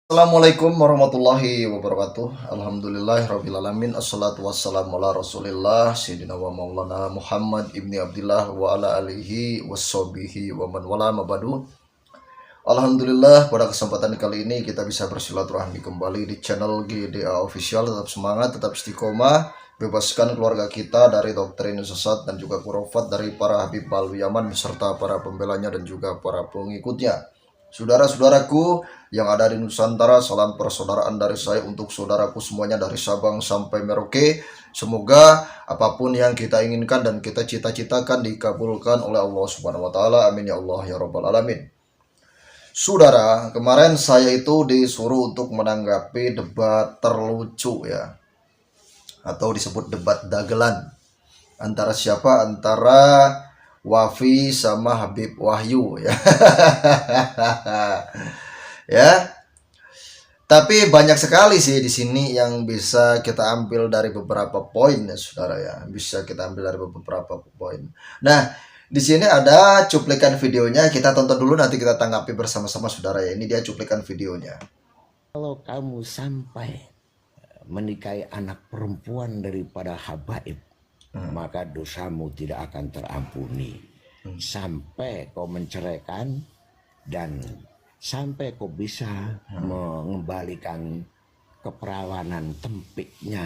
Assalamualaikum warahmatullahi wabarakatuh. Alhamdulillahirrabbilalamin. Assalatu wassalamu ala rasulillah Sayyidina wa maulana Muhammad ibni Abdillah wa ala alihi wassobihi wa man wala mabadu. Alhamdulillah, pada kesempatan kali ini kita bisa bersilaturahmi kembali di channel GDA Official. Tetap semangat, tetap istiqomah, bebaskan keluarga kita dari doktrin sesat dan juga khurafat dari para Habib Balwi Yaman beserta para pembelanya dan juga para pengikutnya. Saudara-saudaraku yang ada di Nusantara, salam persaudaraan dari saya untuk saudaraku semuanya dari Sabang sampai Merauke. Semoga apapun yang kita inginkan dan kita cita-citakan dikabulkan oleh Allah Subhanahu wa taala. Amin ya Allah ya rabbal alamin. Saudara, kemarin saya itu disuruh untuk menanggapi debat terlucu ya, atau disebut debat dagelan. Antara siapa? Antara Wafi sama Habib Wahyu ya. Ya. Tapi banyak sekali sih di sini yang bisa kita ambil dari beberapa poin ya, Saudara ya. Bisa kita ambil dari beberapa poin. Nah, di sini ada cuplikan videonya, kita tonton dulu nanti kita tanggapi bersama-sama Saudara ya. Ini dia cuplikan videonya. Kalau kamu sampai menikahi anak perempuan daripada habaib, maka dosamu tidak akan terampuni sampai kau menceraikan dan sampai kau bisa mengembalikan keperawanan tempiknya.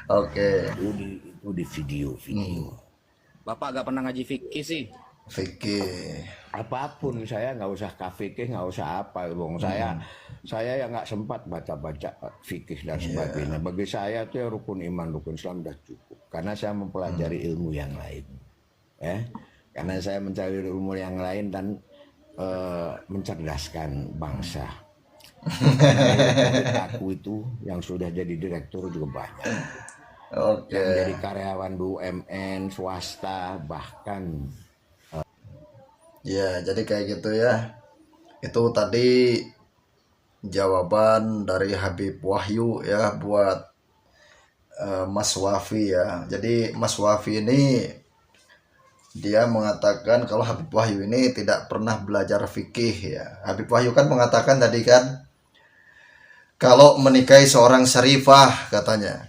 Oke. Itu di video. Bapak gak pernah ngaji fikih sih. Fikih. Apapun saya nggak usah fikih, nggak usah apa, bung. Saya yang nggak sempat baca fikih dan sebagainya. Bagi saya itu ya rukun iman, rukun Islam sudah cukup. Karena saya mempelajari ilmu yang lain, ya. Karena saya mencari ilmu yang lain dan mencerdaskan bangsa. Aku itu yang sudah jadi direktur juga banyak. Yang jadi karyawan BUMN, swasta, bahkan. Ya, jadi kayak gitu ya. Itu tadi jawaban dari Habib Wahyu ya buat Mas Wafi ya. Jadi Mas Wafi ini dia mengatakan kalau Habib Wahyu ini tidak pernah belajar fikih ya. Habib Wahyu kan mengatakan tadi kan kalau menikahi seorang syarifah katanya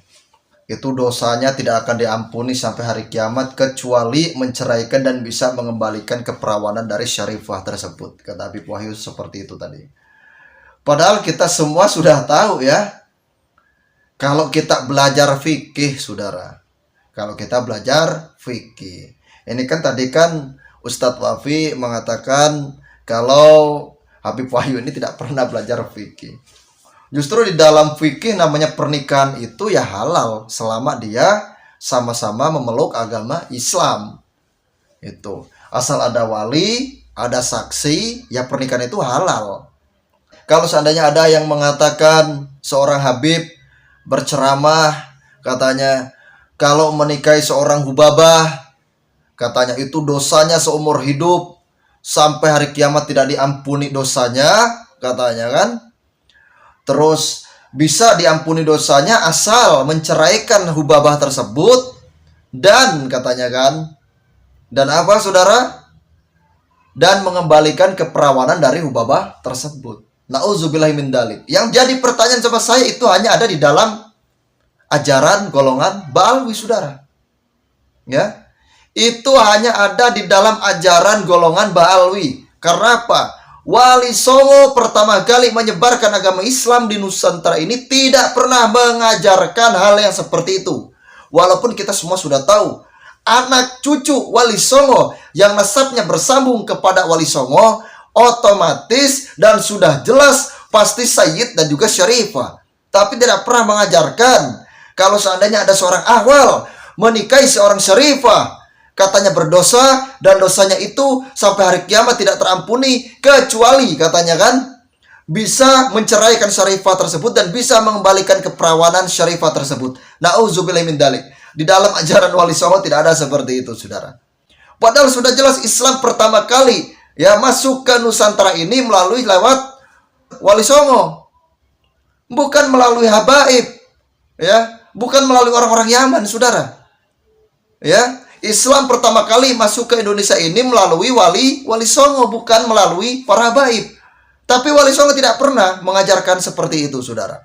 itu dosanya tidak akan diampuni sampai hari kiamat kecuali menceraikan dan bisa mengembalikan keperawanan dari syarifah tersebut. Kata Habib Wahyu seperti itu tadi. Padahal kita semua sudah tahu ya, kalau kita belajar fikih, saudara. Kalau kita belajar fikih. Ini kan tadi kan Ustadz Wafi mengatakan kalau Habib Wahyu ini tidak pernah belajar fikih. Justru di dalam fikih namanya pernikahan itu ya halal selama dia sama-sama memeluk agama Islam. Itu asal ada wali, ada saksi, ya pernikahan itu halal. Kalau seandainya ada yang mengatakan seorang habib berceramah katanya kalau menikahi seorang hubabah katanya itu dosanya seumur hidup sampai hari kiamat tidak diampuni dosanya katanya kan. Terus bisa diampuni dosanya asal menceraikan hubabah tersebut dan katanya kan, dan apa saudara? Dan mengembalikan keperawanan dari hubabah tersebut. Nauzubillahi min dzalik. Yang jadi pertanyaan sama saya itu hanya ada di dalam ajaran golongan Ba'alwi saudara. Ya. Itu hanya ada di dalam ajaran golongan Ba'alwi. Karena apa? Wali Songo pertama kali menyebarkan agama Islam di Nusantara ini tidak pernah mengajarkan hal yang seperti itu. Walaupun kita semua sudah tahu anak cucu Wali Songo yang nasabnya bersambung kepada Wali Songo otomatis dan sudah jelas pasti Sayyid dan juga Syarifah. Tapi tidak pernah mengajarkan kalau seandainya ada seorang ahwal menikahi seorang Syarifah katanya berdosa dan dosanya itu sampai hari kiamat tidak terampuni kecuali katanya kan bisa menceraikan syarifah tersebut dan bisa mengembalikan keperawanan syarifah tersebut. Nauzubillahi min dzalik. Di dalam ajaran Wali Songo tidak ada seperti itu, saudara. Padahal sudah jelas Islam pertama kali ya masuk ke Nusantara ini melalui lewat Wali Songo. Bukan melalui habaib. Ya, bukan melalui orang-orang Yaman, saudara. Ya, Islam pertama kali masuk ke Indonesia ini melalui Wali Songo, bukan melalui para habaib. Tapi Wali Songo tidak pernah mengajarkan seperti itu, saudara.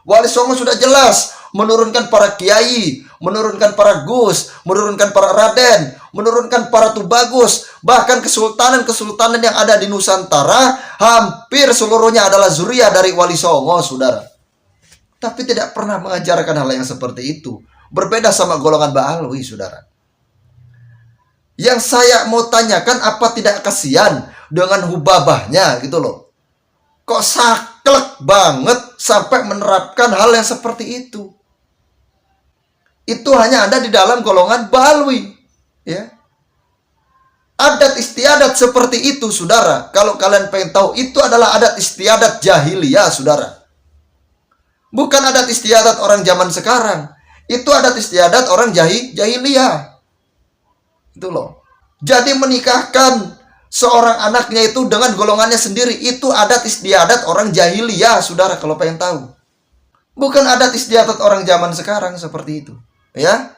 Wali Songo sudah jelas menurunkan para kiai, menurunkan para gus, menurunkan para raden, menurunkan para tubagus, bahkan kesultanan-kesultanan yang ada di Nusantara hampir seluruhnya adalah zuriat dari Wali Songo, saudara. Tapi tidak pernah mengajarkan hal yang seperti itu. Berbeda sama golongan Ba'alwi, saudara. Yang saya mau tanyakan, apa tidak kasihan dengan hubabahnya gitu loh. Kok saklek banget sampai menerapkan hal yang seperti itu. Itu hanya ada di dalam golongan Ba'alwi, ya. Adat istiadat seperti itu, saudara. Kalau kalian pengen tahu, itu adalah adat istiadat jahiliyah, saudara. Bukan adat istiadat orang zaman sekarang. Itu adat istiadat orang jahiliyah. Itu loh. Jadi menikahkan seorang anaknya itu dengan golongannya sendiri, itu adat istiadat orang jahiliyah, saudara, kalau pengen tahu. Bukan adat istiadat orang zaman sekarang seperti itu, ya.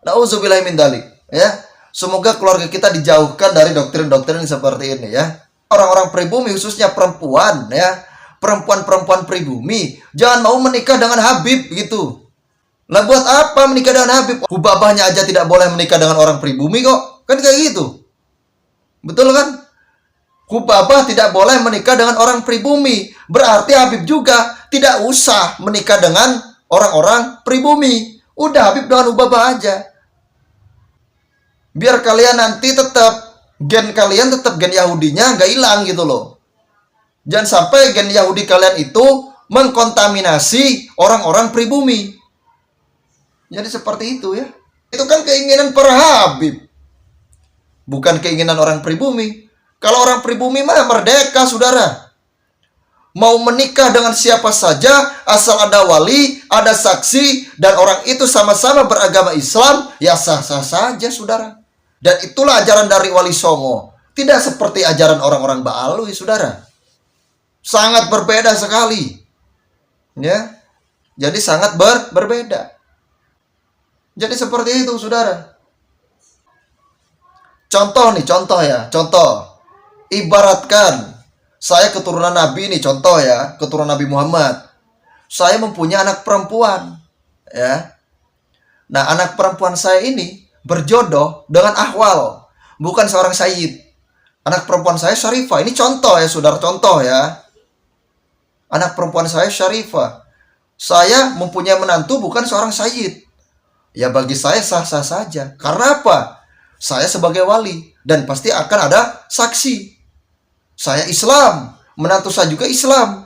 Nauzubillahi min dzalik, ya. Semoga keluarga kita dijauhkan dari doktrin-doktrin seperti ini, ya. Orang-orang pribumi, khususnya perempuan, ya. Perempuan-perempuan pribumi jangan mau menikah dengan Habib gitu. Lah buat apa menikah dengan Habib? Hubabahnya aja tidak boleh menikah dengan orang pribumi kok. Kan kayak gitu. Betul kan? Hubabah tidak boleh menikah dengan orang pribumi. Berarti Habib juga tidak usah menikah dengan orang-orang pribumi. Udah Habib dengan Hubabah aja. Biar kalian nanti tetap gen kalian tetap gen Yahudinya nggak hilang gitu loh. Jangan sampai gen Yahudi kalian itu mengkontaminasi orang-orang pribumi. Jadi seperti itu, ya. Itu kan keinginan para Habib. Bukan keinginan orang pribumi. Kalau orang pribumi mah merdeka, saudara. Mau menikah dengan siapa saja, asal ada wali, ada saksi, dan orang itu sama-sama beragama Islam, ya sah-sah saja, saudara. Dan itulah ajaran dari Wali Songo. Tidak seperti ajaran orang-orang Ba'alwi, saudara. Sangat berbeda sekali. Ya. Jadi sangat berbeda. Jadi seperti itu, saudara. Contoh nih, contoh. Ibaratkan saya keturunan Nabi nih, contoh ya, keturunan Nabi Muhammad. Saya mempunyai anak perempuan, ya. Nah, anak perempuan saya ini berjodoh dengan Ahwal, bukan seorang sayyid. Anak perempuan saya Syarifah. Ini contoh ya, saudara, contoh ya. Anak perempuan saya Syarifah. Saya mempunyai menantu bukan seorang sayyid. Ya bagi saya sah-sah saja. Karena apa? Saya sebagai wali dan pasti akan ada saksi. Saya Islam, menantu saya juga Islam.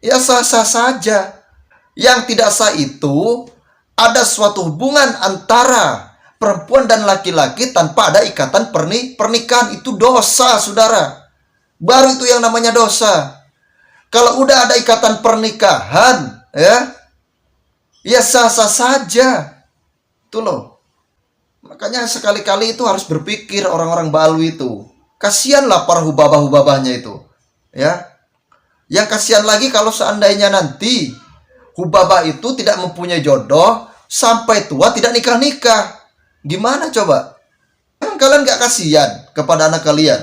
Ya sah-sah saja. Yang tidak sah itu ada suatu hubungan antara perempuan dan laki-laki tanpa ada ikatan pernikahan. Itu dosa, saudara. Baru itu yang namanya dosa. Kalau udah ada ikatan pernikahan, ya sah-sah saja. Itu loh. Makanya sekali-kali itu harus berpikir orang-orang Ba'alwi itu. Kasihanlah para hubabah-hubabahnya itu. Ya. Yang kasihan lagi kalau seandainya nanti hubabah itu tidak mempunyai jodoh, sampai tua tidak nikah-nikah. Gimana coba? Kalian gak kasihan kepada anak kalian?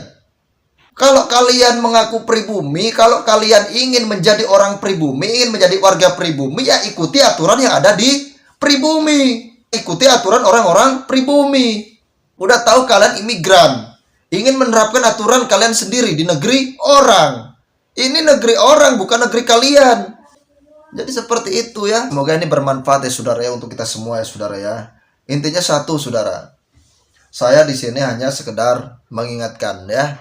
Kalau kalian mengaku pribumi, kalau kalian ingin menjadi orang pribumi, ingin menjadi warga pribumi, ya ikuti aturan yang ada di pribumi. Ikuti aturan orang-orang pribumi. Udah tahu kalian imigran, ingin menerapkan aturan kalian sendiri di negeri orang. Ini negeri orang, bukan negeri kalian. Jadi seperti itu ya. Semoga ini bermanfaat ya saudara ya, untuk kita semua ya saudara ya. Intinya satu saudara. Saya di sini hanya sekedar mengingatkan ya.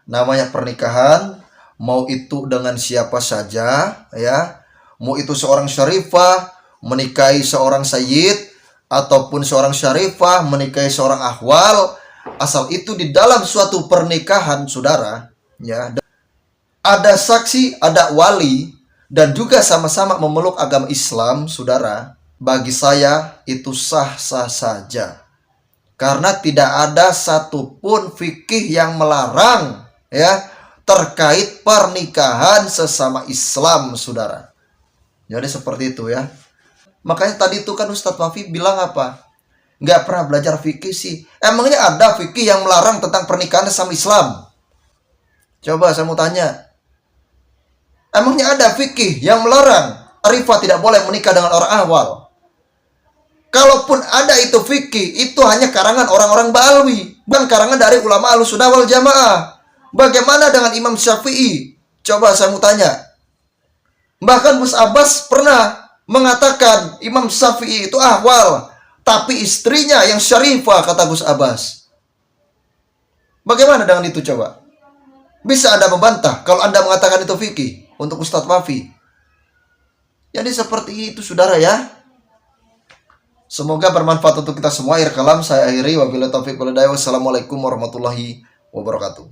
Namanya pernikahan, mau itu dengan siapa saja ya. Mau itu seorang syarifah menikahi seorang sayyid, ataupun seorang syarifah menikahi seorang ahwal, asal itu di dalam suatu pernikahan saudara ya, ada saksi, ada wali, dan juga sama-sama memeluk agama Islam saudara, bagi saya itu sah-sah saja. Karena tidak ada satupun fikih yang melarang ya terkait pernikahan sesama Islam saudara. Jadi seperti itu ya. Makanya tadi itu kan Ustadz Wafi bilang apa? Nggak pernah belajar fikih sih. Emangnya ada fikih yang melarang tentang pernikahan sesama Islam? Coba saya mau tanya. Emangnya ada fikih yang melarang Arifah tidak boleh menikah dengan orang awal? Kalaupun ada itu fikih, itu hanya karangan orang-orang Ba'alwi, bukan karangan dari ulama Ahlussunnah wal Jamaah. Bagaimana dengan Imam Syafi'i? Coba saya mau tanya. Bahkan Gus Abbas pernah mengatakan Imam Syafi'i itu ahwal, tapi istrinya yang syarifah, kata Gus Abbas. Bagaimana dengan itu coba? Bisa Anda membantah kalau Anda mengatakan itu fikih untuk Ustadz Wafi? Jadi seperti itu saudara ya. Semoga bermanfaat untuk kita semua. Akhir kalam saya akhiri. Wabillahi taufiq wal hidayah. Wassalamualaikum warahmatullahi wabarakatuh.